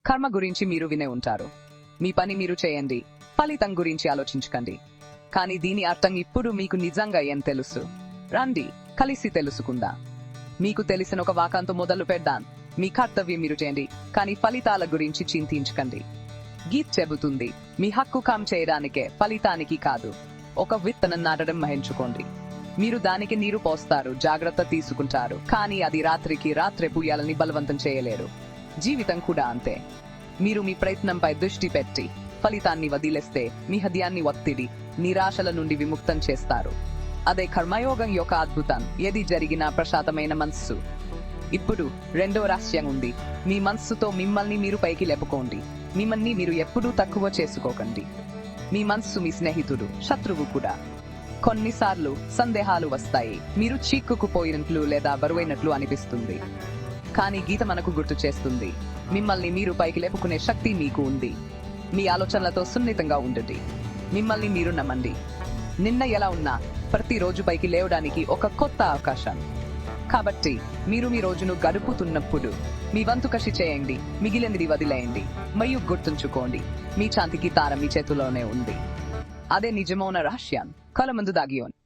కర్మ గురించి మీరు వినే ఉంటారు. మీ పని మీరు చేయండి, ఫలితం గురించి ఆలోచించకండి. కానీ దీని అర్థం ఇప్పుడు మీకు నిజంగా ఏం తెలుసు? రండి కలిసి తెలుసుకుందాం. మీకు తెలిసిన ఒక వాక్యంతో మొదలు పెడదాం. మీ కర్తవ్యం మీరు చేయండి, కానీ ఫలితాల గురించి చింతించకండి. గీత్ చెబుతుంది, మీ హక్కు కామ్ చేయడానికే, ఫలితానికి కాదు. ఒక విత్తనం నాటడం ఎంచుకోండి. మీరు దానికి నీరు పోస్తారు, జాగ్రత్త తీసుకుంటారు, కానీ అది రాత్రికి రాత్రే పూయాలని బలవంతం చేయలేరు. జీవితం కూడా అంతే. మీరు మీ ప్రయత్నంపై దృష్టి పెట్టి ఫలితాన్ని వదిలేస్తే మీ హృదయాన్ని ఒత్తిడి, నిరాశల నుండి విముక్తం చేస్తారు. అదే కర్మయోగం యొక్క అద్భుతం. ఏది జరిగినా ప్రశాంతమైన మనస్సు. ఇప్పుడు రెండో రహస్యం ఉంది. మీ మనస్సుతో మిమ్మల్ని మీరు పైకి లేపుకోండి. మిమ్మల్ని మీరు ఎప్పుడూ తక్కువ చేసుకోకండి. మీ మనస్సు మీ స్నేహితుడు, శత్రువు కూడా. కొన్నిసార్లు సందేహాలు వస్తాయి. మీరు చిక్కుకుపోయినట్లు లేదా బరువైనట్లు అనిపిస్తుంది. కానీ గీత మనకు గుర్తు చేస్తుంది, మిమ్మల్ని మీరు పైకి లేపుకునే శక్తి మీకు ఉంది. మీ ఆలోచనలతో సున్నితంగా ఉండండి. మిమ్మల్ని మీరు నమ్మండి. నిన్న ఎలా ఉన్నా ప్రతిరోజు పైకి లేవడానికి ఒక కొత్త అవకాశం. కాబట్టి మీరు మీ రోజును గడుపుతున్నప్పుడు మీ వంతు కృషి చేయండి, మిగిలినది వదిలేయండి. మరియు గుర్తుంచుకోండి, మీ శాంతికి తార మీ చేతిలోనే ఉంది. అదే నిజమైన రహస్యం, కళ్ళ ముందు దాగి ఉంది.